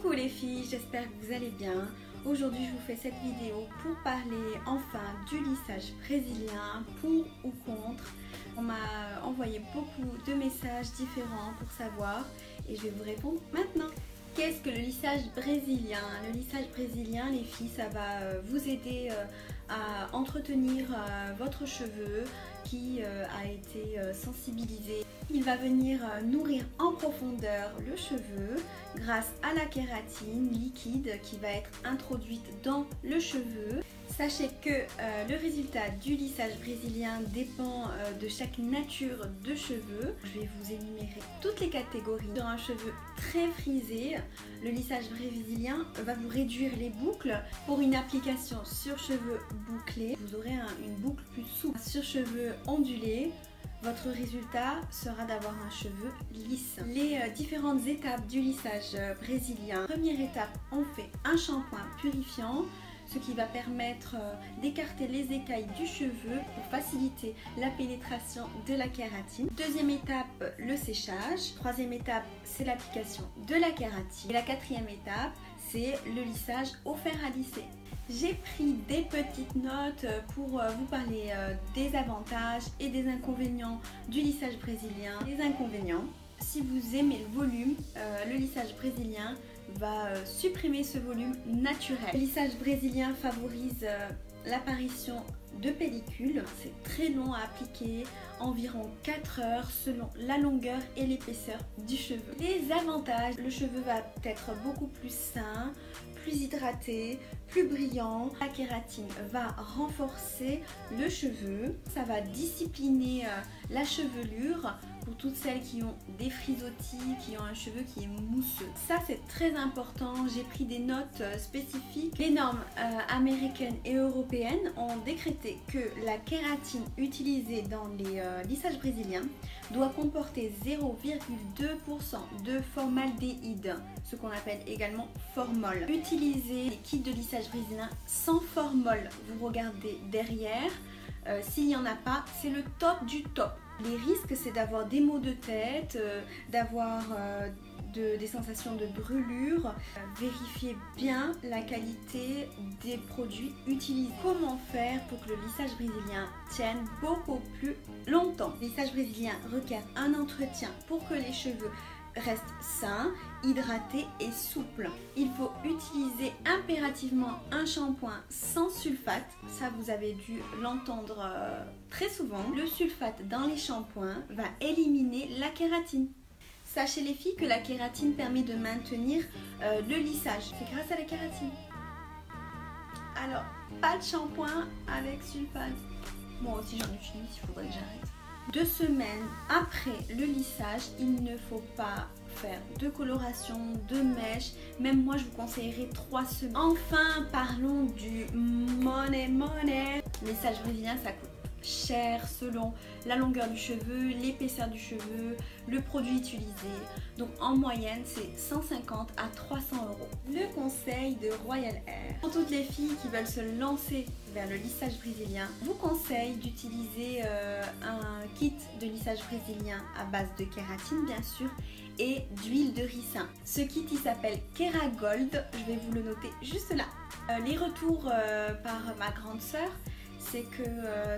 Coucou les filles, j'espère que vous allez bien. Aujourd'hui je vous fais cette vidéo pour parler enfin du lissage brésilien, pour ou contre. On m'a envoyé beaucoup de messages différents pour savoir et je vais vous répondre maintenant. Qu'est-ce que le lissage brésilien? Le lissage brésilien, les filles, ça va vous aider à entretenir votre cheveu qui a été sensibilisé. Il va venir nourrir en profondeur le cheveu grâce à la kératine liquide qui va être introduite dans le cheveu. Sachez que le résultat du lissage brésilien dépend de chaque nature de cheveux. Je vais vous énumérer toutes les catégories. Sur un cheveu très frisé, le lissage brésilien va vous réduire les boucles. Pour une application sur cheveux bouclés, vous aurez une boucle plus souple. Sur cheveux ondulés, votre résultat sera d'avoir un cheveu lisse. Les différentes étapes du lissage brésilien. Première étape, on fait un shampoing purifiant, ce qui va permettre d'écarter les écailles du cheveu pour faciliter la pénétration de la kératine. Deuxième étape, le séchage. Troisième étape, c'est l'application de la kératine. Et la quatrième étape, c'est le lissage au fer à lisser. J'ai pris des petites notes pour vous parler des avantages et des inconvénients du lissage brésilien. Les inconvénients, si vous aimez le volume, le lissage brésilien va supprimer ce volume naturel. Le lissage brésilien favorise l'apparition de pellicules. C'est très long à appliquer, environ 4 heures selon la longueur et l'épaisseur du cheveu. Les avantages, le cheveu va être beaucoup plus sain, plus hydraté, plus brillant. La kératine va renforcer le cheveu, ça va discipliner la chevelure pour toutes celles qui ont des frisottis, qui ont un cheveu qui est mousseux. Ça c'est très important, j'ai pris des notes spécifiques. Les normes américaines et européennes ont décrété que la kératine utilisée dans les lissages brésiliens doit comporter 0,2% de formaldéhyde, ce qu'on appelle également formol. Utilisez les kits de lissage brésilien sans formol. Vous regardez derrière, s'il n'y en a pas, c'est le top du top. Les risques, c'est d'avoir des maux de tête, d'avoir des sensations de brûlure. Vérifiez bien la qualité des produits utilisés. Comment faire pour que le lissage brésilien tienne beaucoup plus longtemps? Le lissage brésilien requiert un entretien pour que les cheveux restent sains, hydratés et souples. Il faut utiliser impérativement un shampoing sans sulfate. Ça, vous avez dû l'entendre très souvent. Le sulfate dans les shampoings va éliminer la kératine. Sachez les filles que la kératine permet de maintenir le lissage. C'est grâce à la kératine. Alors, pas de shampoing avec sulfate. Moi aussi j'en utilise, il faudrait que j'arrête. 2 semaines après le lissage, il ne faut pas faire de coloration, de mèche. Même moi, je vous conseillerais 3 semaines. Enfin, parlons du money. Le lissage brésilien, ça coûte cher selon la longueur du cheveu, l'épaisseur du cheveu, le produit utilisé. Donc en moyenne, c'est 150 à 300 euros. Le conseil de Royal Hair. Pour toutes les filles qui veulent se lancer vers le lissage brésilien, je vous conseille d'utiliser un kit de lissage brésilien à base de kératine bien sûr et d'huile de ricin. Ce kit il s'appelle Keragold, je vais vous le noter juste là. Les retours par ma grande sœur, c'est que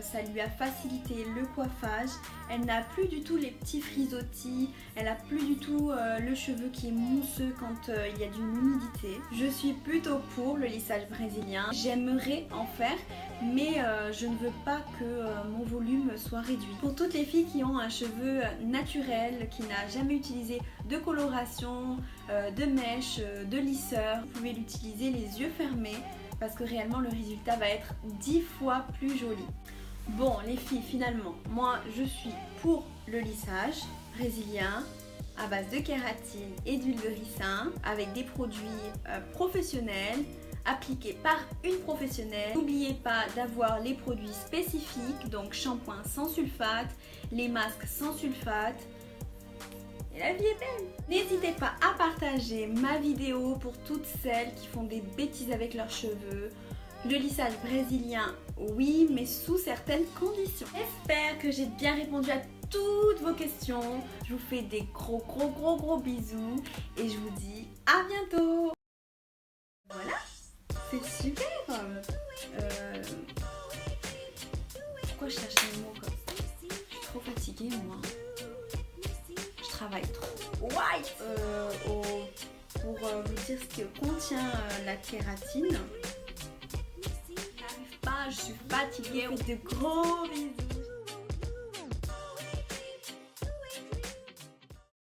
ça lui a facilité le coiffage. Elle n'a plus du tout les petits frisottis, elle n'a plus du tout le cheveu qui est mousseux quand il y a de l'humidité. Je suis plutôt pour le lissage brésilien. J'aimerais en faire, mais je ne veux pas que mon volume soit réduit. Pour toutes les filles qui ont un cheveu naturel, qui n'a jamais utilisé de coloration, de mèche, de lisseur, vous pouvez l'utiliser les yeux fermés, parce que réellement le résultat va être 10 fois plus joli. Bon les filles, finalement, moi je suis pour le lissage brésilien à base de kératine et d'huile de ricin avec des produits professionnels appliqués par une professionnelle. N'oubliez pas d'avoir les produits spécifiques, donc shampoing sans sulfate, les masques sans sulfate. Et la vie est belle. N'hésitez pas à partager ma vidéo pour toutes celles qui font des bêtises avec leurs cheveux. Le lissage brésilien, oui, mais sous certaines conditions. J'espère que j'ai bien répondu à toutes vos questions. Je vous fais des gros bisous et je vous dis à bientôt. c'est super. Pourquoi je cherche les mots comme ça? Je suis trop fatiguée moi. Je travaille trop. Ouais. Pour vous dire ce que contient la kératine. J'arrive pas, je suis fatiguée. De gros bisous.